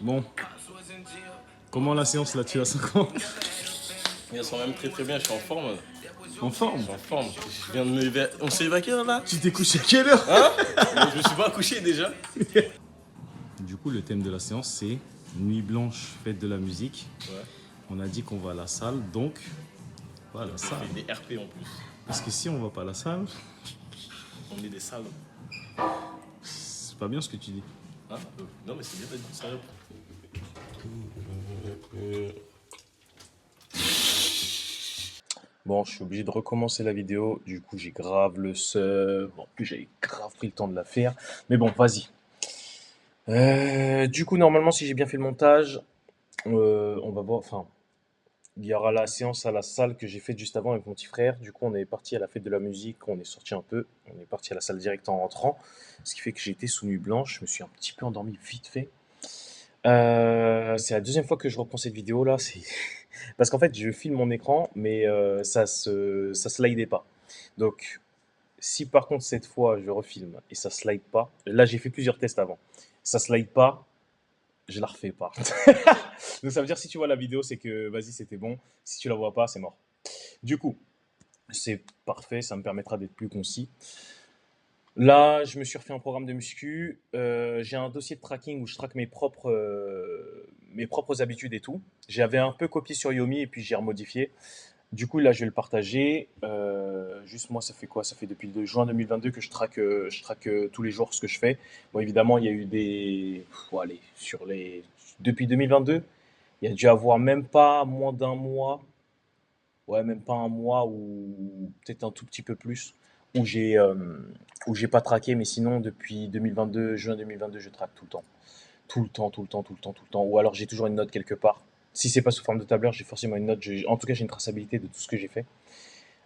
Bon, comment la séance là, tu la sens comment? Ils sont même très très bien, je suis en forme. En Je forme? suis en forme. Je viens de me lever. On s'est levé à quelle heure là? Tu t'es couché à quelle heure? Hein? Mais je me suis pas couché déjà. Du coup, le thème de la séance, c'est Nuit blanche, fête de la musique. Ouais. On a dit qu'on va à la salle, donc va à la salle. Avec des RP en plus. Parce que si on va pas à la salle, On est des salles. c'est pas bien ce que tu dis. Hein? Non mais c'est bien d'être sérieux. Bon, je suis obligé de recommencer la vidéo. Du coup, j'ai grave le seum. En plus, j'avais grave pris le temps de la faire. Mais bon, vas-y. Du coup, normalement, si j'ai bien fait le montage, on va voir. Enfin, il y aura la séance à la salle que j'ai faite juste avant avec mon petit frère. Du coup, on est parti à la fête de la musique, on est sorti un peu, on est parti à la salle direct en rentrant. Ce qui fait que j'ai été sous nuit blanche, je me suis un petit peu endormi vite fait. C'est la deuxième fois que je reprends cette vidéo là. C'est parce qu'en fait, je filme mon écran, mais ça slidait pas. Donc, si par contre cette fois je refilme et ça slide pas, là j'ai fait plusieurs tests avant. Ça slide pas, je la refais pas. Donc ça veut dire si tu vois la vidéo, c'est que vas-y, c'était bon. Si tu la vois pas, c'est mort. Du coup, c'est parfait, ça me permettra d'être plus concis. Là, je me suis refait un programme de muscu. J'ai un dossier de tracking où je traque mes propres habitudes et tout. J'avais un peu copié sur Yomi et puis j'ai remodifié. Du coup, là, je vais le partager. Juste moi, ça fait quoi? Ça fait depuis le juin 2022 que je traque tous les jours ce que je fais. Bon, évidemment, il y a eu des... allez, depuis 2022, il y a dû avoir même pas moins d'un mois, ouais, même pas un mois ou peut-être un tout petit peu plus, où j'ai pas traqué, mais sinon depuis 2022, juin 2022, je traque tout le temps. Tout le temps, tout le temps, tout le temps, tout le temps. Ou alors j'ai toujours une note quelque part. Si c'est pas sous forme de tableur, j'ai forcément une note. En tout cas, j'ai une traçabilité de tout ce que j'ai fait.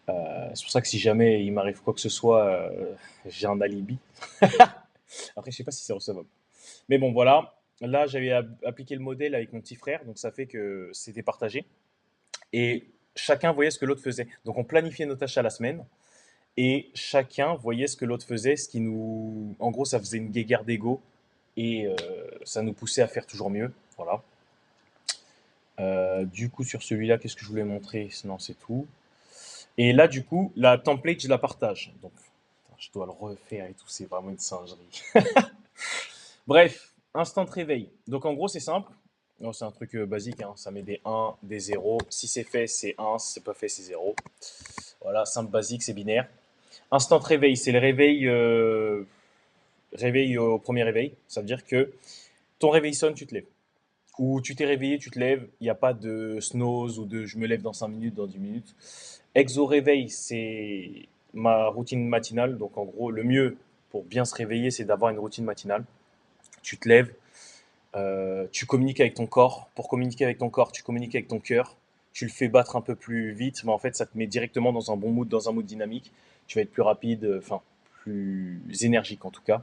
C'est pour ça que si jamais il m'arrive quoi que ce soit, j'ai un alibi. Après, je sais pas si c'est recevable. Mais bon, voilà. Là, j'avais appliqué le modèle avec mon petit frère, donc ça fait que c'était partagé. Et chacun voyait ce que l'autre faisait. Donc on planifiait nos tâches à la semaine et chacun voyait ce que l'autre faisait, ce qui nous, en gros, ça faisait une guéguerre d'ego et ça nous poussait à faire toujours mieux. Voilà. Du coup, sur celui-là, qu'est-ce que je voulais montrer? Non, c'est tout. Et là, du coup, la template, je la partage. Donc, je dois le refaire et tout, c'est vraiment une singerie. Bref, instant de réveil. Donc, en gros, c'est simple. Non, c'est un truc basique, hein. Ça met des 1, des 0. Si c'est fait, c'est 1. Si c'est pas fait, c'est 0. Voilà, simple, basique, c'est binaire. Instant de réveil, c'est le réveil au premier réveil. Ça veut dire que ton réveil sonne, tu te lèves. Ou tu t'es réveillé, tu te lèves. Il n'y a pas de snooze ou de je me lève dans 5 minutes, dans 10 minutes. Exo réveil, c'est ma routine matinale. Donc en gros, le mieux pour bien se réveiller, c'est d'avoir une routine matinale. Tu te lèves, tu communiques avec ton corps. Pour communiquer avec ton corps, tu communiques avec ton cœur. Tu le fais battre un peu plus vite, mais en fait, ça te met directement dans un bon mood, dans un mood dynamique. Tu vas être plus rapide, enfin, plus énergique en tout cas.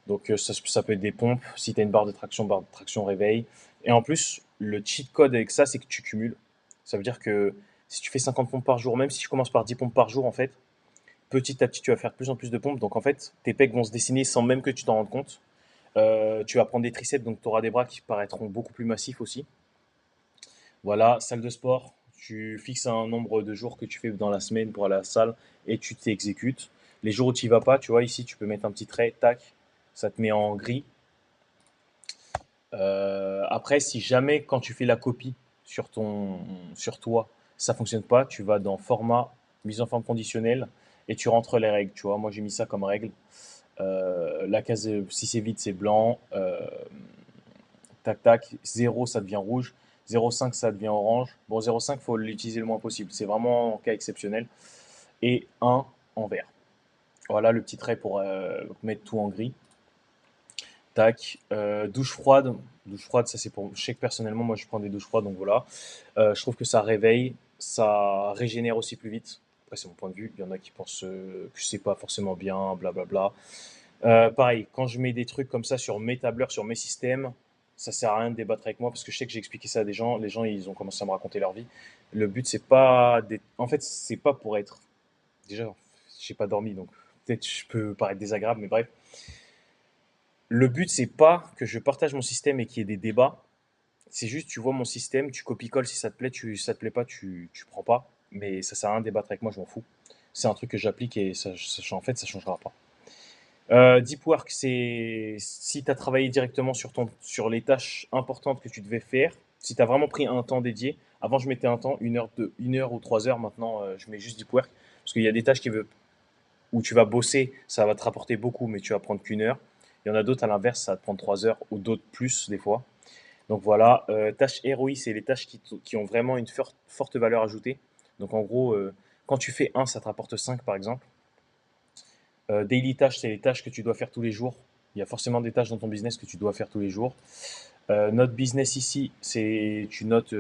Donc ça peut être des pompes. Si tu as une barre de traction réveil. Et en plus, le cheat code avec ça, c'est que tu cumules. Ça veut dire que si tu fais 50 pompes par jour, même si tu commences par 10 pompes par jour, en fait, petit à petit, tu vas faire de plus en plus de pompes. Donc en fait, tes pecs vont se dessiner sans même que tu t'en rendes compte. Tu vas prendre des triceps, donc tu auras des bras qui paraîtront beaucoup plus massifs aussi. Voilà, salle de sport. Tu fixes un nombre de jours que tu fais dans la semaine pour aller à la salle et tu t'exécutes. Les jours où tu n'y vas pas, tu vois, ici, tu peux mettre un petit trait, tac, ça te met en gris. Après, si jamais quand tu fais la copie sur toi, ça fonctionne pas, tu vas dans format, mise en forme conditionnelle et tu rentres les règles. Tu vois, moi j'ai mis ça comme règle. La case, si c'est vide, c'est blanc. Tac tac, 0 ça devient rouge, 0,5 ça devient orange. Bon, 0,5 faut l'utiliser le moins possible, c'est vraiment en cas exceptionnel. Et 1 en vert. Voilà le petit trait pour mettre tout en gris. Tac, douche froide. Douche froide, ça c'est pour. Je sais que personnellement, moi je prends des douches froides, donc voilà. Je trouve que ça réveille, ça régénère aussi plus vite. Après, c'est mon point de vue. Il y en a qui pensent que c'est pas forcément bien, blablabla. Pareil, quand je mets des trucs comme ça sur mes tableurs, sur mes systèmes, ça sert à rien de débattre avec moi parce que je sais que j'ai expliqué ça à des gens. Les gens, ils ont commencé à me raconter leur vie. Le but, c'est pas. En fait, c'est pas pour être. Déjà, j'ai pas dormi, donc peut-être je peux paraître désagréable, mais bref. Le but, c'est pas que je partage mon système et qu'il y ait des débats. C'est juste, tu vois mon système, tu copies-colles si ça te plaît, ça te plaît pas, tu prends pas. Mais ça sert à rien de débattre avec moi, je m'en fous. C'est un truc que j'applique et en fait, ça changera pas. Deep work, c'est si tu as travaillé directement sur les tâches importantes que tu devais faire, si tu as vraiment pris un temps dédié. Avant, je mettais un temps, 1 heure, 1 heure ou 3 heures. Maintenant, je mets juste deep work. Parce qu'il y a des tâches où tu vas bosser, ça va te rapporter beaucoup, mais tu vas prendre qu'1 heure. Il y en a d'autres, à l'inverse, ça va te prendre 3 heures ou d'autres plus, des fois. Donc voilà, tâches ROI, c'est les tâches qui ont vraiment une forte valeur ajoutée. Donc en gros, quand tu fais un, ça te rapporte 5 par exemple. Daily tâches, c'est les tâches que tu dois faire tous les jours. Il y a forcément des tâches dans ton business que tu dois faire tous les jours. Note business ici, c'est tu notes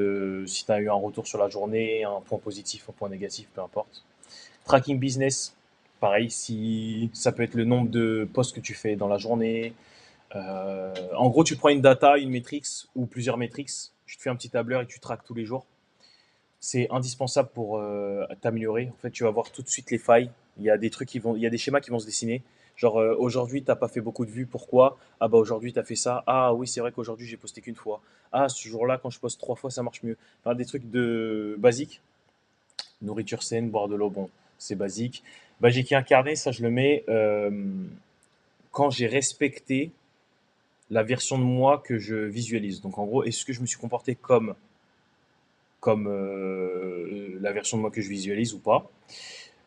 si tu as eu un retour sur la journée, un point positif, un point négatif, peu importe. Tracking business, pareil, si ça peut être le nombre de posts que tu fais dans la journée. En gros, tu prends une data, une matrix ou plusieurs métriques, tu te fais un petit tableur et tu traques tous les jours. C'est indispensable pour t'améliorer. En fait, tu vas voir tout de suite les failles. Il y a des schémas qui vont se dessiner. Genre, aujourd'hui, t'as pas fait beaucoup de vues. Pourquoi? Ah bah aujourd'hui, tu as fait ça. Ah oui, c'est vrai qu'aujourd'hui, j'ai posté qu'une fois. Ah, ce jour-là, quand je poste 3 fois, ça marche mieux. Enfin, des trucs de basiques. Nourriture saine, boire de l'eau, bon, c'est basique. Bah, j'ai incarné, ça je le mets quand j'ai respecté la version de moi que je visualise. Donc en gros, est-ce que je me suis comporté comme la version de moi que je visualise ou pas?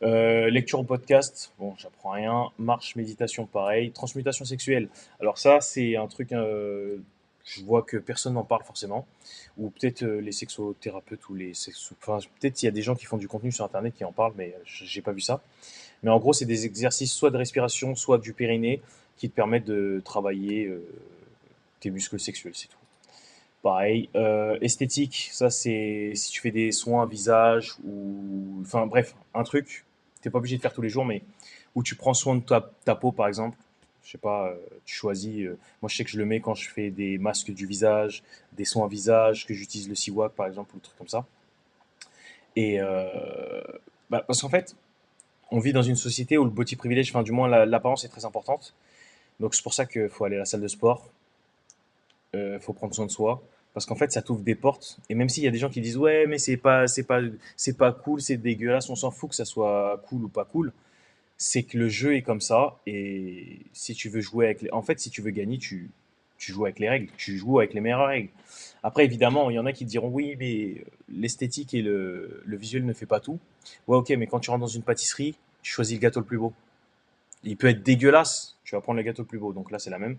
Lecture ou podcast, bon, j'apprends rien. Marche, méditation, pareil. Transmutation sexuelle. Alors ça, c'est un truc, je vois que personne n'en parle forcément. Ou peut-être les sexothérapeutes ou enfin, peut-être il y a des gens qui font du contenu sur Internet qui en parlent, mais j'ai pas vu ça. Mais en gros, c'est des exercices soit de respiration, soit du périnée qui te permettent de travailler tes muscles sexuels, c'est tout. Pareil. Esthétique, ça c'est si tu fais des soins visage ou. Enfin bref, un truc, t'es pas obligé de faire tous les jours, mais où tu prends soin de ta peau par exemple. Je sais pas, tu choisis. Moi je sais que je le mets quand je fais des masques du visage, des soins visage, que j'utilise le Siwak par exemple, ou des trucs comme ça. Et bah, parce qu'en fait, on vit dans une société où le body privilege, enfin du moins l'apparence est très importante. Donc c'est pour ça qu'il faut aller à la salle de sport, faut prendre soin de soi. Parce qu'en fait, ça t'ouvre des portes. Et même s'il y a des gens qui disent ouais, mais c'est pas cool, c'est dégueulasse, on s'en fout que ça soit cool ou pas cool. C'est que le jeu est comme ça. Et si tu veux jouer en fait, si tu veux gagner, tu joues avec les règles. Tu joues avec les meilleures règles. Après, évidemment, il y en a qui te diront oui, mais l'esthétique et le visuel ne fait pas tout. Ouais, ok, mais quand tu rentres dans une pâtisserie, tu choisis le gâteau le plus beau. Il peut être dégueulasse, tu vas prendre le gâteau le plus beau. Donc là, c'est la même.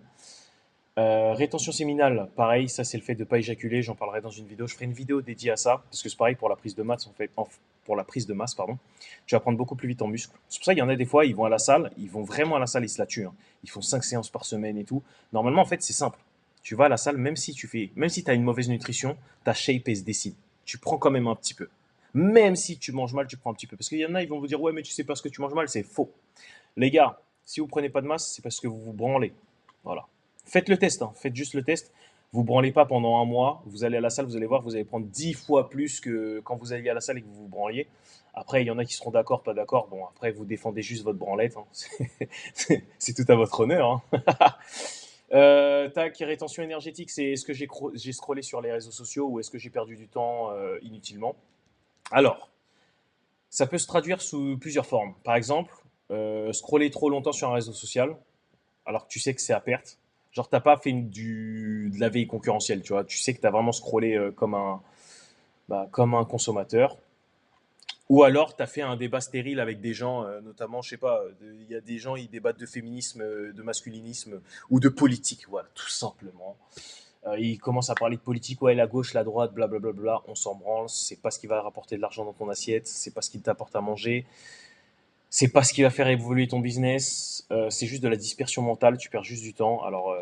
Rétention séminale, pareil, ça c'est le fait de ne pas éjaculer, j'en parlerai dans une vidéo. Je ferai une vidéo dédiée à ça, parce que c'est pareil pour la prise de masse, en fait, pour la prise de masse, pardon. Tu vas prendre beaucoup plus vite en muscle. C'est pour ça qu'il y en a des fois, ils vont à la salle, ils vont vraiment à la salle, ils se la tuent, hein. Ils font 5 séances par semaine et tout. Normalement, en fait, c'est simple. Tu vas à la salle, même si tu as une mauvaise nutrition, ta shape, elle se décide. Tu prends quand même un petit peu. Même si tu manges mal, tu prends un petit peu. Parce qu'il y en a, ils vont vous dire, ouais, mais tu sais pas ce que tu manges mal, c'est faux. Les gars, si vous prenez pas de masse, c'est parce que vous vous branlez. Voilà. Faites le test, hein. Faites juste le test. Vous branlez pas pendant un mois. Vous allez à la salle, vous allez voir, vous allez prendre 10 fois plus que quand vous alliez à la salle et que vous vous branliez. Après, il y en a qui seront d'accord, pas d'accord. Bon, après, vous défendez juste votre branlette, hein. C'est tout à votre honneur, hein. Tac, rétention énergétique, c'est est-ce que j'ai scrollé sur les réseaux sociaux ou est-ce que j'ai perdu du temps inutilement? Alors, ça peut se traduire sous plusieurs formes. Par exemple, scroller trop longtemps sur un réseau social, alors que tu sais que c'est à perte. Genre, t'as pas fait de la veille concurrentielle, tu vois. Tu sais que tu as vraiment scrollé comme un consommateur. Ou alors, tu as fait un débat stérile avec des gens, notamment, je sais pas, il y a des gens, ils débattent de féminisme, de masculinisme ou de politique, voilà, tout simplement. Ils commencent à parler de politique, ouais, la gauche, la droite, blablabla, on s'en branle, c'est pas ce qui va rapporter de l'argent dans ton assiette, c'est pas ce qui t'apporte à manger, c'est pas ce qui va faire évoluer ton business, c'est juste de la dispersion mentale, tu perds juste du temps. Alors,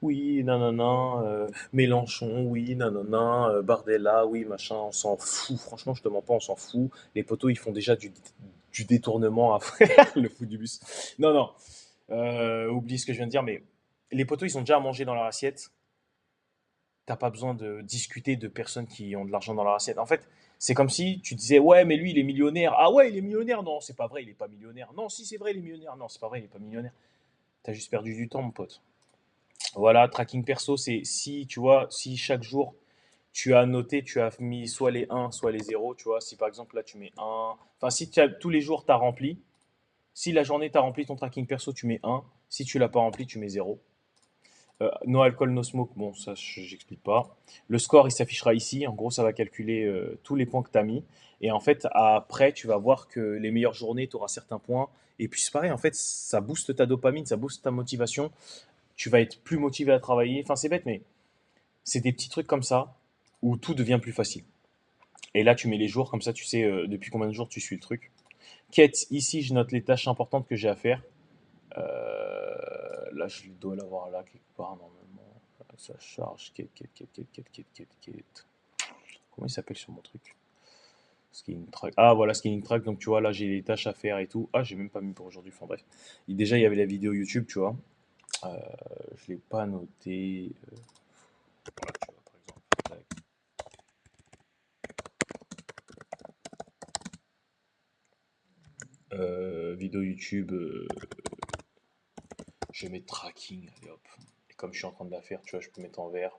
oui, nanana, Mélenchon, oui, nanana, Bardella, oui, machin, on s'en fout. Franchement, je te mens pas, on s'en fout. Les poteaux, ils font déjà du détournement après le fou du bus. Non, non, oublie ce que je viens de dire, mais les poteaux, ils ont déjà à manger dans leur assiette. T'as pas besoin de discuter de personnes qui ont de l'argent dans leur assiette. En fait, c'est comme si tu disais, ouais, mais lui, il est millionnaire. Ah ouais, il est millionnaire. Non, c'est pas vrai, il est pas millionnaire. Non, si, c'est vrai, il est millionnaire. Non, c'est pas vrai, il est pas millionnaire. T'as juste perdu du temps, mon pote. Voilà, tracking perso, c'est si, tu vois, si chaque jour, tu as noté, tu as mis soit les 1, soit les 0, tu vois. Si par exemple là tu mets 1, enfin si tu as, tous les jours tu as rempli, si la journée tu as rempli ton tracking perso, tu mets 1, si tu l'as pas rempli, tu mets 0. No alcool, no smoke, bon, ça, j'explique pas. Le score, il s'affichera ici. En gros, ça va calculer tous les points que tu as mis. Et en fait, après, tu vas voir que les meilleures journées, tu auras certains points. Et puis, c'est pareil, en fait, ça booste ta dopamine, ça booste ta motivation. Tu vas être plus motivé à travailler. Enfin, c'est bête, mais c'est des petits trucs comme ça où tout devient plus facile. Et là, tu mets les jours, comme ça, tu sais depuis combien de jours tu suis le truc. Quête, ici, je note les tâches importantes que j'ai à faire. Là, je dois l'avoir là quelque part normalement. Ça charge. Quête. Comment il s'appelle sur mon truc? Scaling track. Ah, voilà, scaling track. Donc, tu vois, là, j'ai les tâches à faire et tout. Ah, j'ai même pas mis pour aujourd'hui. Enfin, bref. Déjà, il y avait la vidéo YouTube, tu vois. Euh, je l'ai pas noté. Voilà, tu vois, par exemple. Tac. Vidéo YouTube. Je vais mettre tracking. Allez, hop. Et comme je suis en train de la faire, tu vois, je peux mettre en vert.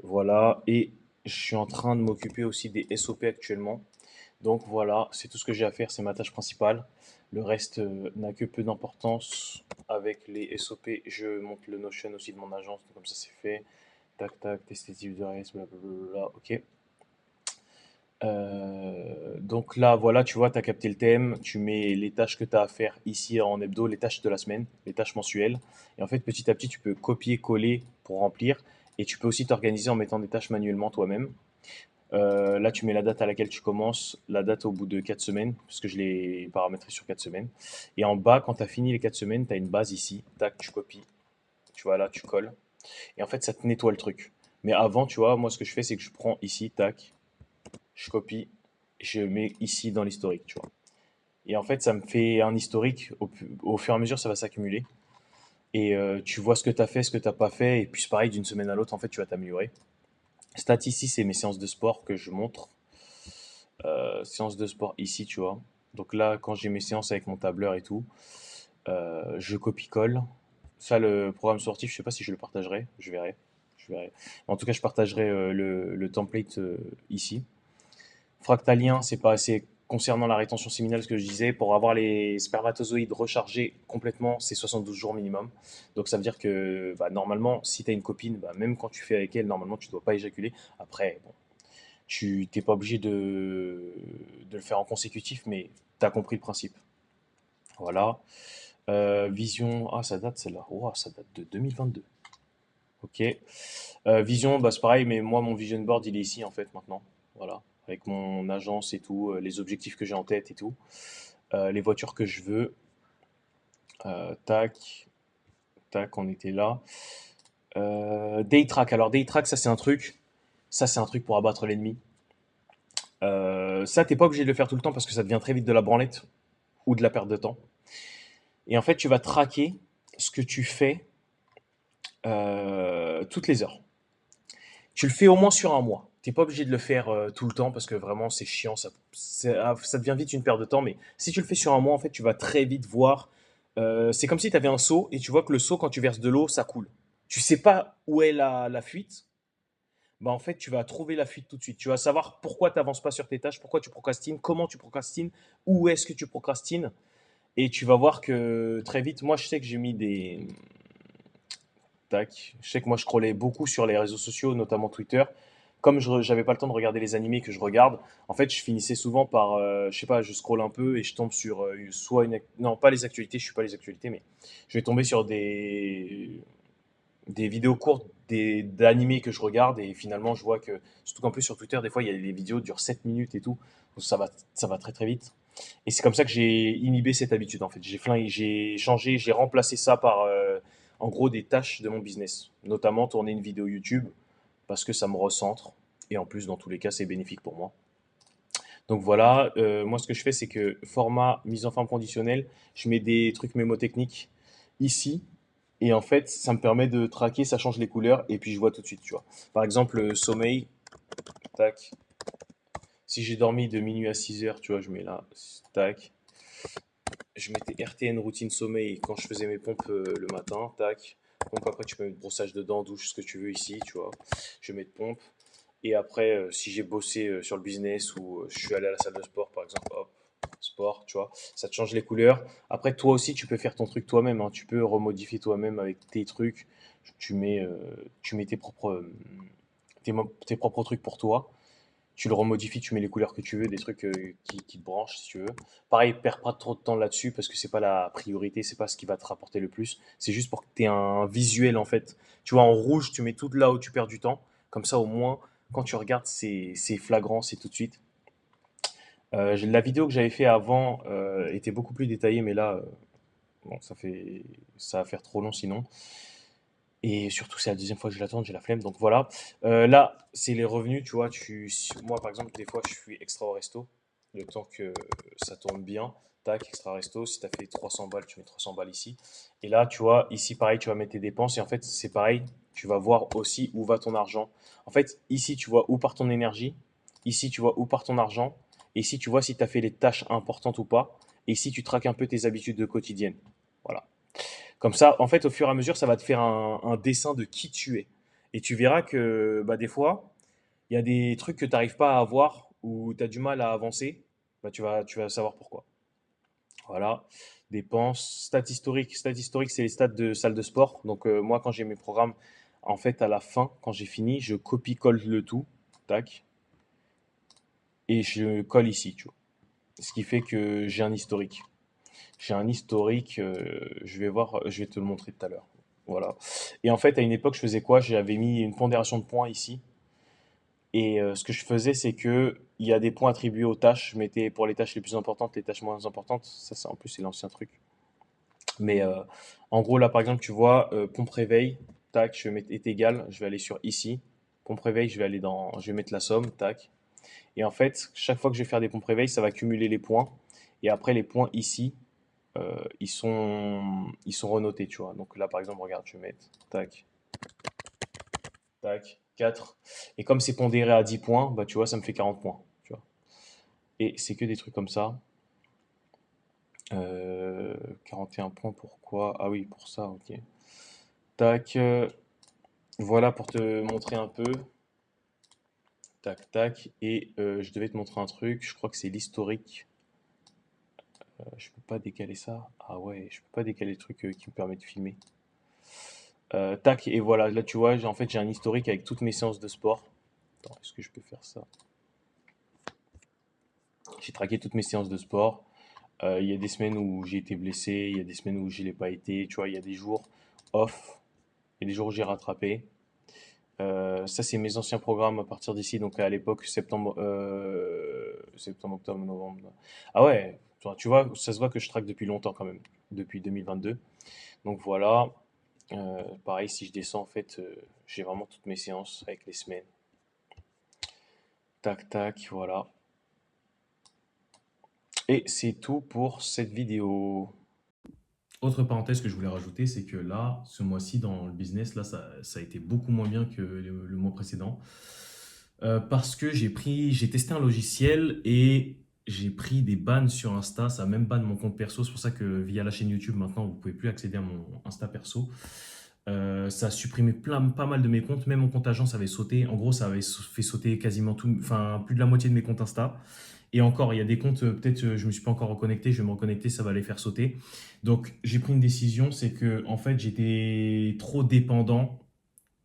Voilà. Et je suis en train de m'occuper aussi des SOP actuellement. Donc voilà, c'est tout ce que j'ai à faire, c'est ma tâche principale. Le reste n'a que peu d'importance. Avec les SOP, je monte le Notion aussi de mon agence, donc comme ça c'est fait. Tac tac, test de reste, blablabla, ok. Donc là, voilà, tu vois, tu as capté le thème, tu mets les tâches que tu as à faire ici en hebdo, les tâches de la semaine, les tâches mensuelles. Et en fait, petit à petit, tu peux copier-coller pour remplir. Et tu peux aussi t'organiser en mettant des tâches manuellement toi-même. Là, tu mets la date à laquelle tu commences, la date au bout de 4 semaines, parce que je l'ai paramétré sur 4 semaines. Et en bas, quand tu as fini les 4 semaines, tu as une base ici. Tac, tu copies. Tu vois, là, tu colles. Et en fait, ça te nettoie le truc. Mais avant, tu vois, moi, ce que je fais, c'est que je prends ici, tac, je copie, je mets ici dans l'historique, tu vois. Et en fait, ça me fait un historique. Au fur et à mesure, ça va s'accumuler. Et tu vois ce que tu as fait, ce que tu n'as pas fait. Et puis, c'est pareil, d'une semaine à l'autre, en fait, tu vas t'améliorer. Stat ici, c'est mes séances de sport que je montre. Séance de sport ici, tu vois. Donc là, quand j'ai mes séances avec mon tableur et tout, je copie-colle. Ça, le programme sportif, je sais pas si je le partagerai, je verrai. Je verrai. En tout cas, je partagerai le template ici. Fractalien, c'est concernant la rétention séminale, ce que je disais, pour avoir les spermatozoïdes rechargés complètement, c'est 72 jours minimum. Donc ça veut dire que bah, normalement, si tu as une copine, bah, même quand tu fais avec elle, normalement, tu ne dois pas éjaculer. Après, bon, tu t'es pas obligé de le faire en consécutif, mais tu as compris le principe. Voilà. Vision, ah ça date celle-là. Ouah, ça date de 2022. Ok. Vision, bah, c'est pareil, mais moi mon vision board il est ici en fait maintenant. Voilà. Avec mon agence et tout, les objectifs que j'ai en tête et tout. Les voitures que je veux. Tac, tac, on était là. Daytrack. Alors Daytrack, ça c'est un truc. Ça c'est un truc pour abattre l'ennemi. Ça, t'es pas obligé de le faire tout le temps parce que ça devient très vite de la branlette ou de la perte de temps. Et en fait, tu vas traquer ce que tu fais toutes les heures. Tu le fais au moins sur un mois. Tu n'es pas obligé de le faire tout le temps parce que vraiment c'est chiant, ça devient vite une perte de temps. Mais si tu le fais sur un mois, en fait, tu vas très vite voir. C'est comme si tu avais un seau et tu vois que le seau, quand tu verses de l'eau, ça coule. Tu sais pas où est la fuite. Bah en fait, tu vas trouver la fuite tout de suite. Tu vas savoir pourquoi tu n'avances pas sur tes tâches, pourquoi tu procrastines, comment tu procrastines, où est-ce que tu procrastines. Et tu vas voir que très vite, moi je sais que j'ai mis des... Tac. Je sais que moi je scrollais beaucoup sur les réseaux sociaux, notamment Twitter. Comme je n'avais pas le temps de regarder les animés que je regarde, en fait je finissais souvent par, je sais pas, je scrolle un peu et je tombe sur soit une... Non, pas les actualités, je suis pas les actualités, mais je vais tomber sur des vidéos courtes d'animés que je regarde et finalement je vois que, surtout qu'en plus sur Twitter, des fois il y a des vidéos qui durent 7 minutes et tout, donc ça va très très vite. Et c'est comme ça que j'ai inhibé cette habitude en fait. J'ai changé, j'ai remplacé ça par en gros des tâches de mon business, notamment tourner une vidéo YouTube parce que ça me recentre et en plus dans tous les cas c'est bénéfique pour moi. Donc voilà, moi ce que je fais c'est que format mise en forme conditionnelle, je mets des trucs mémotechniques ici et en fait ça me permet de traquer, ça change les couleurs et puis je vois tout de suite, tu vois. Par exemple, sommeil, tac. Si j'ai dormi de minuit à 6 heures, tu vois, je mets là, tac. Je mettais RTN routine sommeil quand je faisais mes pompes le matin, tac. Donc après, tu peux mettre brossage de dents, douche, ce que tu veux ici, tu vois. Je vais mettre pompe. Et après, si j'ai bossé sur le business ou je suis allé à la salle de sport, par exemple, hop, sport, tu vois, ça te change les couleurs. Après, toi aussi, tu peux faire ton truc toi-même, hein. Tu peux remodifier toi-même avec tes trucs. Tu mets tes propres trucs pour toi. Tu le remodifies, tu mets les couleurs que tu veux, des trucs qui te branchent si tu veux. Pareil, perds pas trop de temps là-dessus parce que c'est pas la priorité, c'est pas ce qui va te rapporter le plus. C'est juste pour que tu aies un visuel en fait. Tu vois, en rouge, tu mets tout là où tu perds du temps. Comme ça, au moins, quand tu regardes, c'est flagrant, c'est tout de suite. La vidéo que j'avais fait avant était beaucoup plus détaillée, mais là, bon, ça va faire trop long sinon. Et surtout, c'est la deuxième fois que je la tourne, j'ai la flemme, donc voilà. Là, c'est les revenus, tu vois. Moi, par exemple, des fois, je suis extra au resto, le temps que ça tourne bien. Tac, extra resto. Si tu as fait 300 balles, tu mets 300 balles ici. Et là, tu vois, ici, pareil, tu vas mettre tes dépenses. Et en fait, c'est pareil, tu vas voir aussi où va ton argent. En fait, ici, tu vois où part ton énergie. Ici, tu vois où part ton argent. Et ici, tu vois si tu as fait les tâches importantes ou pas. Et ici, tu traques un peu tes habitudes de quotidienne. Voilà. Comme ça, en fait, au fur et à mesure, ça va te faire un dessin de qui tu es. Et tu verras que bah, des fois, il y a des trucs que tu n'arrives pas à avoir ou tu as du mal à avancer. Bah, tu vas savoir pourquoi. Voilà. Dépenses, stats historiques. Stats historiques, c'est les stats de salle de sport. Donc, moi, quand j'ai mes programmes, en fait, à la fin, quand j'ai fini, je copie-colle le tout. Tac. Et je colle ici, tu vois. Ce qui fait que j'ai un historique. J'ai un historique, je vais voir, je vais te le montrer tout à l'heure. Voilà. Et en fait, à une époque, je faisais quoi? J'avais mis une pondération de points ici. Et ce que je faisais, c'est que il y a des points attribués aux tâches. Je mettais pour les tâches les plus importantes, les tâches moins importantes. Ça, c'est en plus, c'est l'ancien truc. Mais en gros, là, par exemple, tu vois, pompe réveil, tac, je vais mettre est égal. Je vais aller sur ici. Pompe réveil, je vais mettre la somme, tac. Et en fait, chaque fois que je vais faire des pompes réveil, ça va cumuler les points. Et après, les points ici, ils sont renotés, tu vois. Donc là, par exemple, regarde, je vais mettre, tac, tac, 4. Et comme c'est pondéré à 10 points, bah, tu vois, ça me fait 40 points, tu vois. Et c'est que des trucs comme ça. 41 points, pourquoi? Ah oui, pour ça, ok. Tac, voilà pour te montrer un peu. Tac, tac. Et je devais te montrer un truc, je crois que c'est l'historique. Je peux pas décaler ça. Ah ouais, je peux pas décaler le truc qui me permet de filmer. Tac, et voilà, là tu vois, en fait j'ai un historique avec toutes mes séances de sport. Attends, est-ce que je peux faire ça? J'ai traqué toutes mes séances de sport. Il y a des semaines où j'ai été blessé, il y a des semaines où je l'ai pas été, tu vois, il y a des jours off, il y a des jours où j'ai rattrapé. Ça, c'est mes anciens programmes à partir d'ici, donc à l'époque, septembre, octobre, novembre. Ah ouais, tu vois, ça se voit que je traque depuis longtemps quand même, depuis 2022. Donc voilà. Pareil, si je descends, en fait, j'ai vraiment toutes mes séances avec les semaines. Tac, tac, voilà. Et c'est tout pour cette vidéo. Autre parenthèse que je voulais rajouter, c'est que là, ce mois-ci, dans le business, là, ça a été beaucoup moins bien que le mois précédent. Parce que j'ai testé un logiciel et j'ai pris des bans sur Insta. Ça a même ban mon compte perso. C'est pour ça que via la chaîne YouTube, maintenant, vous pouvez plus accéder à mon Insta perso. Ça a supprimé pas mal de mes comptes. Même mon compte agence avait sauté. En gros, ça avait fait sauter quasiment tout, enfin, plus de la moitié de mes comptes Insta. Et encore, il y a des comptes, peut-être je ne me suis pas encore reconnecté, je vais me reconnecter, ça va les faire sauter. Donc j'ai pris une décision, c'est que en fait j'étais trop dépendant,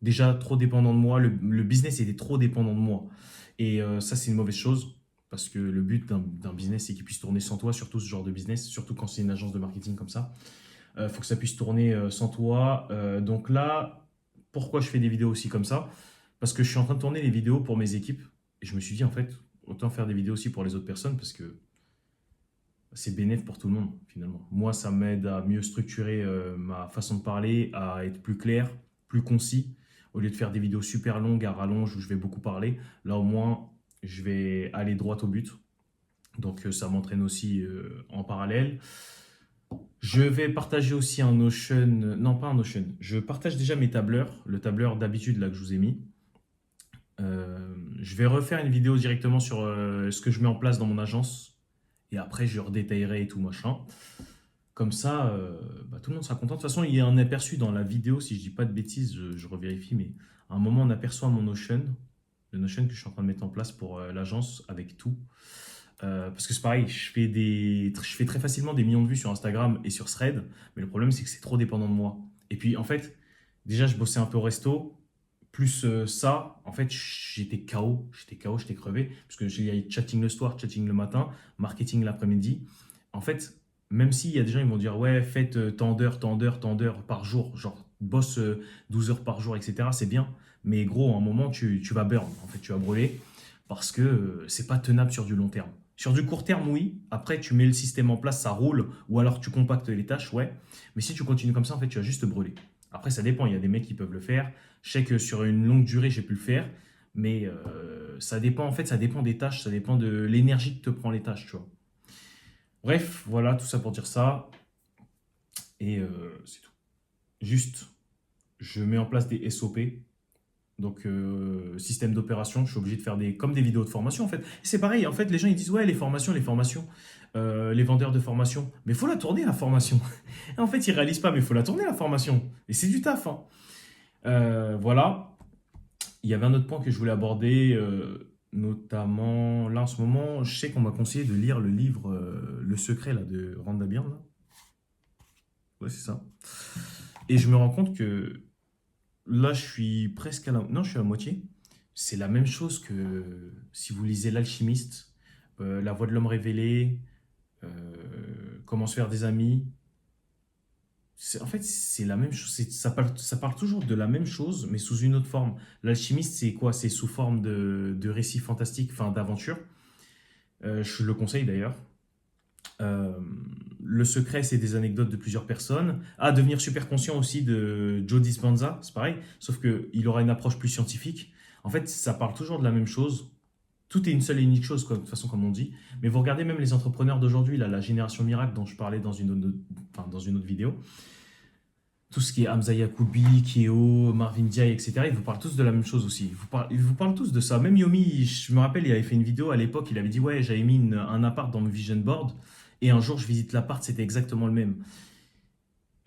déjà trop dépendant de moi, le business était trop dépendant de moi. Et ça c'est une mauvaise chose, parce que le but d'un business c'est qu'il puisse tourner sans toi, surtout ce genre de business, surtout quand c'est une agence de marketing comme ça. Il faut que ça puisse tourner sans toi. Donc là, pourquoi je fais des vidéos aussi comme ça? Parce que je suis en train de tourner des vidéos pour mes équipes. Et je me suis dit, en fait, autant faire des vidéos aussi pour les autres personnes parce que c'est bénéfique pour tout le monde, finalement. Moi, ça m'aide à mieux structurer ma façon de parler, à être plus clair, plus concis. Au lieu de faire des vidéos super longues à rallonge où je vais beaucoup parler, là au moins, je vais aller droit au but. Donc ça m'entraîne aussi en parallèle. Je vais partager aussi un Notion, non pas un Notion, je partage déjà mes tableurs, le tableur d'habitude là que je vous ai mis. Je vais refaire une vidéo directement sur ce que je mets en place dans mon agence et après je redétaillerai et tout machin. Comme ça, bah, tout le monde sera content. De toute façon, il y a un aperçu dans la vidéo, si je dis pas de bêtises, je revérifie, mais à un moment, on aperçoit mon Notion, le Notion que je suis en train de mettre en place pour l'agence avec tout. Parce que c'est pareil, je fais très facilement des millions de vues sur Instagram et sur Thread, mais le problème c'est que c'est trop dépendant de moi. Et puis en fait, déjà je bossais un peu au resto, plus ça, en fait j'étais crevé, parce que j'ai chatting le soir, chatting le matin, marketing l'après-midi. En fait, même s'il y a des gens qui vont dire ouais, faites tant d'heures par jour, genre bosse 12 heures par jour, etc. C'est bien, mais gros, à un moment tu vas burn, en fait tu vas brûler, parce que c'est pas tenable sur du long terme. Sur du court terme, oui. Après, tu mets le système en place, ça roule, ou alors tu compactes les tâches, ouais. Mais si tu continues comme ça, en fait, tu vas juste te brûler. Après, ça dépend. Il y a des mecs qui peuvent le faire. Je sais que sur une longue durée, j'ai pu le faire, mais ça dépend. En fait, ça dépend des tâches, ça dépend de l'énergie que te prend les tâches, tu vois. Bref, voilà, tout ça pour dire ça. Et c'est tout. Juste, je mets en place des SOP. Donc, système d'opération, je suis obligé de faire comme des vidéos de formation en fait. C'est pareil, en fait, les gens ils disent ouais, les formations, les vendeurs de formation. Mais il faut la tourner la formation. Et en fait, ils réalisent pas, mais il faut la tourner la formation. Et c'est du taf, hein. Voilà. Il y avait un autre point que je voulais aborder, notamment là en ce moment, je sais qu'on m'a conseillé de lire le livre Le Secret là, de Randa Byrne. Là. Ouais, c'est ça. Et je me rends compte que là, je suis presque à la... Non, je suis à la moitié. C'est la même chose que si vous lisez L'Alchimiste, La Voix de l'homme révélé, Comment se faire des amis. En fait, c'est la même chose. Ça parle toujours de la même chose, mais sous une autre forme. L'Alchimiste, c'est quoi? C'est sous forme de récits fantastiques, enfin d'aventure. Je le conseille d'ailleurs. Euh, le secret, c'est des anecdotes de plusieurs personnes. Ah, devenir super conscient aussi de Joe Dispenza, c'est pareil, sauf qu'il aura une approche plus scientifique. En fait, ça parle toujours de la même chose. Tout est une seule et unique chose, quoi, de toute façon, comme on dit. Mais vous regardez même les entrepreneurs d'aujourd'hui, là, la génération miracle dont je parlais enfin, dans une autre vidéo. Tout ce qui est Hamza Yacoubi, Keo, Marvin Diaye, etc., ils vous parlent tous de la même chose aussi. Ils vous parlent tous de ça. Même Yomi, je me rappelle, il avait fait une vidéo à l'époque, il avait dit ouais, j'avais mis un appart dans mon vision board, et un jour je visite l'appart, c'était exactement le même.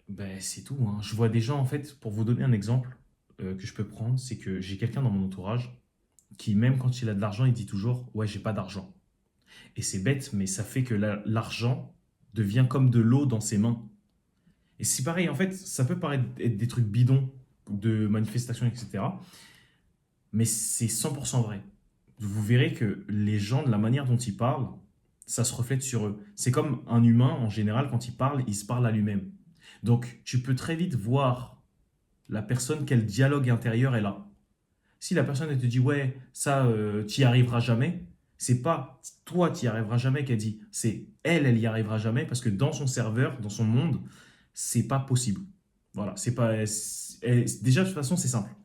Ben, c'est tout, hein. Je vois des gens, en fait, pour vous donner un exemple que je peux prendre, c'est que j'ai quelqu'un dans mon entourage qui, même quand il a de l'argent, il dit toujours ouais, j'ai pas d'argent. Et c'est bête, mais ça fait que l'argent devient comme de l'eau dans ses mains. Et c'est pareil, en fait, ça peut paraître être des trucs bidons de manifestations, etc. Mais c'est 100% vrai. Vous verrez que les gens, de la manière dont ils parlent, ça se reflète sur eux. C'est comme un humain, en général, quand il se parle à lui-même. Donc, tu peux très vite voir la personne, quel dialogue intérieur elle a. Si la personne, elle te dit, ouais, ça, tu y arriveras jamais, c'est pas toi, tu y arriveras jamais qu'elle dit, c'est elle, elle y arrivera jamais, parce que dans son serveur, dans son monde, c'est pas possible. Voilà, c'est pas. Déjà, de toute façon, c'est simple.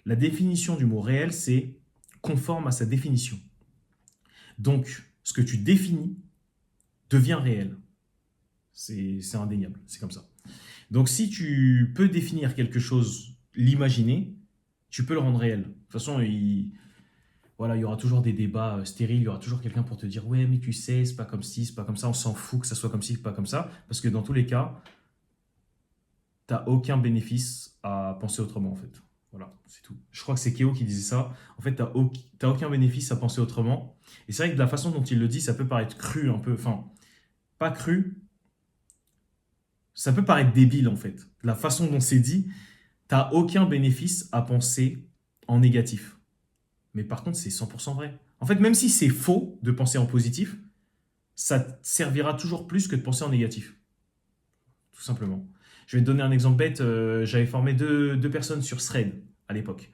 La définition du mot réel, c'est conforme à sa définition. Donc, ce que tu définis devient réel. C'est indéniable, c'est comme ça. Donc, si tu peux définir quelque chose, l'imaginer, tu peux le rendre réel. De toute façon, voilà, il y aura toujours des débats stériles, il y aura toujours quelqu'un pour te dire ouais, mais tu sais, c'est pas comme ci, c'est pas comme ça, on s'en fout que ça soit comme ci, pas comme ça, parce que dans tous les cas, t'as aucun bénéfice à penser autrement en fait. Voilà, c'est tout. Je crois que c'est Keo qui disait ça. En fait, t'as aucun bénéfice à penser autrement. Et c'est vrai que de la façon dont il le dit, ça peut paraître cru un peu. Enfin, pas cru, ça peut paraître débile en fait. La façon dont c'est dit, t'as aucun bénéfice à penser en négatif. Mais par contre, c'est 100% vrai. En fait, même si c'est faux de penser en positif, ça te servira toujours plus que de penser en négatif. Tout simplement. Je vais te donner un exemple bête. J'avais formé deux personnes sur Thread à l'époque.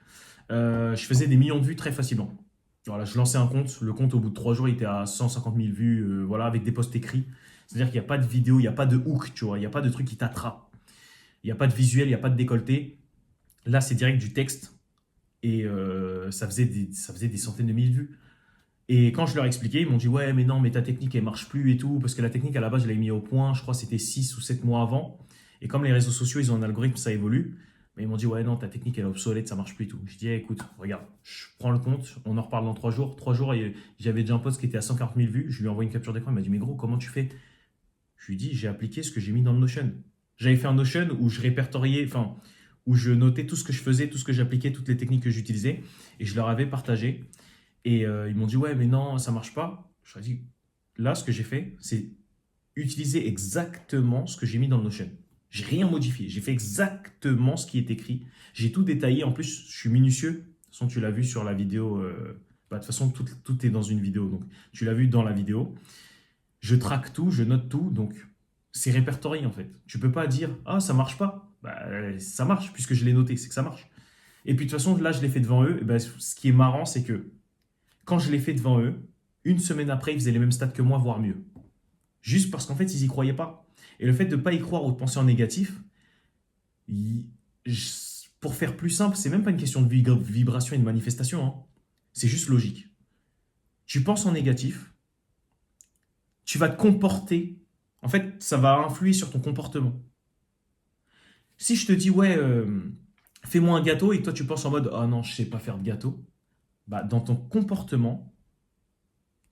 Je faisais des millions de vues très facilement. Voilà, je lançais un compte. Le compte, au bout de 3 jours, il était à 150 000 vues, voilà, avec des posts écrits. C'est-à-dire qu'il n'y a pas de vidéo, il n'y a pas de hook, tu vois, il n'y a pas de truc qui t'attrape. Il n'y a pas de visuel, il n'y a pas de décolleté. Là, c'est direct du texte. Et ça faisait des centaines de milliers de vues. Et quand je leur expliquais, ils m'ont dit ouais, mais non, mais ta technique, elle marche plus et tout. Parce que la technique, à la base, je l'avais mis au point, je crois que c'était 6 ou 7 mois avant. Et comme les réseaux sociaux, ils ont un algorithme, ça évolue. Mais ils m'ont dit ouais, non, ta technique, elle est obsolète, ça marche plus et tout. Je dis écoute, regarde, je prends le compte, on en reparle dans 3 jours. 3 jours, et j'avais déjà un post qui était à 140 000 vues. Je lui ai envoyé une capture d'écran, il m'a dit mais gros, comment tu fais? Je lui dis, j'ai appliqué ce que j'ai mis dans le Notion. J'avais fait un Notion où je répertoriais, enfin, où je notais tout ce que je faisais, tout ce que j'appliquais, toutes les techniques que j'utilisais, et je leur avais partagé. Et ils m'ont dit, ouais, mais non, ça marche pas. Je leur ai dit, là, ce que j'ai fait, c'est utiliser exactement ce que j'ai mis dans le Notion. J'ai rien modifié. J'ai fait exactement ce qui est écrit. J'ai tout détaillé. En plus, je suis minutieux. De toute façon, tu l'as vu sur la vidéo. De toute façon, tout est dans une vidéo. Donc, tu l'as vu dans la vidéo. Je traque tout, je note tout. Donc, c'est répertorié en fait. Tu peux pas dire, ah, ça marche pas. Bah, ça marche puisque je l'ai noté. C'est que ça marche. Et puis, de toute façon, là, je l'ai fait devant eux. Et ben, ce qui est marrant, c'est que quand je l'ai fait devant eux, une semaine après, ils faisaient les mêmes stats que moi, voire mieux. Juste parce qu'en fait, ils y croyaient pas. Et le fait de ne pas y croire ou de penser en négatif, il- pour faire plus simple, c'est même pas une question de vibration et de manifestation, hein. C'est juste logique. Tu penses en négatif, tu vas te comporter. En fait, ça va influer sur ton comportement. Si je te dis, ouais, fais-moi un gâteau et que toi tu penses en mode, ah non, je sais pas faire de gâteau, bah, dans ton comportement,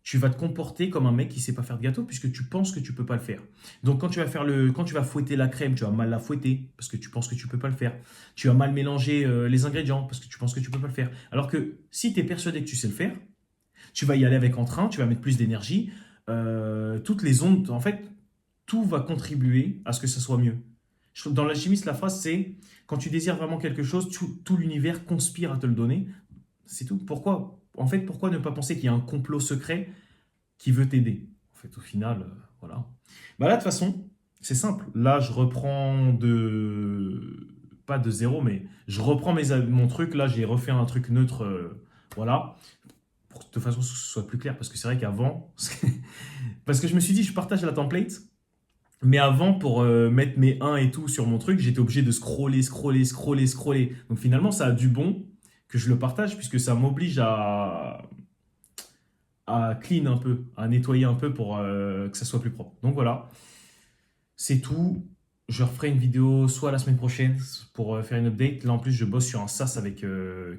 tu vas te comporter comme un mec qui sait pas faire de gâteau puisque tu penses que tu peux pas le faire. Donc quand tu vas fouetter la crème, tu vas mal la fouetter parce que tu penses que tu peux pas le faire. Tu vas mal mélanger les ingrédients parce que tu penses que tu peux pas le faire. Alors que si tu es persuadé que tu sais le faire, tu vas y aller avec entrain, tu vas mettre plus d'énergie. Toutes les ondes, en fait, tout va contribuer à ce que ça soit mieux. Dans l'alchimiste, la phrase c'est quand tu désires vraiment quelque chose, tout l'univers conspire à te le donner. C'est tout. Pourquoi? En fait, pourquoi ne pas penser qu'il y a un complot secret qui veut t'aider? En fait, au final, voilà. Bah là, de toute façon, c'est simple. Là, je reprends de... Pas de zéro, mais je reprends mon truc. Là, j'ai refait un truc neutre. Voilà. Pour que de toute façon, ce soit plus clair. Parce que c'est vrai qu'avant... parce que je me suis dit, je partage la template. Mais avant, pour mettre mes 1 et tout sur mon truc, j'étais obligé de scroller. Donc finalement, ça a du bon que je le partage, puisque ça m'oblige à clean un peu, à nettoyer un peu pour que ça soit plus propre. Donc voilà, c'est tout. Je referai une vidéo soit la semaine prochaine pour faire une update. Là en plus, je bosse sur un SaaS avec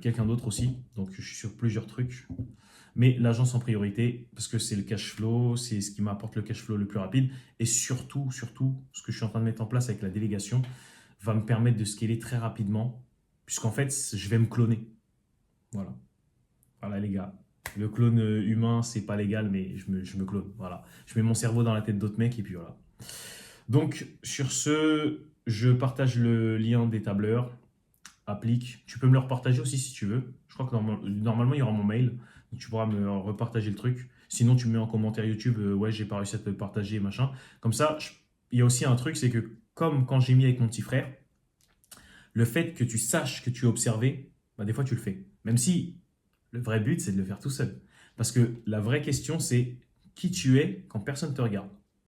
quelqu'un d'autre aussi. Donc je suis sur plusieurs trucs. Mais l'agence en priorité, parce que c'est le cash flow, c'est ce qui m'apporte le cash flow le plus rapide. Et surtout, ce que je suis en train de mettre en place avec la délégation va me permettre de scaler très rapidement. Puisqu'en fait, je vais me cloner. Voilà. Voilà les gars. Le clone humain, c'est pas légal, mais je me clone. Voilà. Je mets mon cerveau dans la tête d'autres mecs et puis voilà. Donc, sur ce, je partage le lien des tableurs. Applique. Tu peux me le repartager aussi si tu veux. Je crois que normalement, il y aura mon mail. Donc, tu pourras me repartager le truc. Sinon, tu me mets en commentaire YouTube, ouais, j'ai pas réussi à te le partager, machin. Comme ça, il y a aussi un truc, c'est que comme quand j'ai mis avec mon petit frère, le fait que tu saches que tu es observé, bah, des fois, tu le fais. Même si le vrai but, c'est de le faire tout seul. Parce que la vraie question, c'est qui tu es quand personne ne te regarde.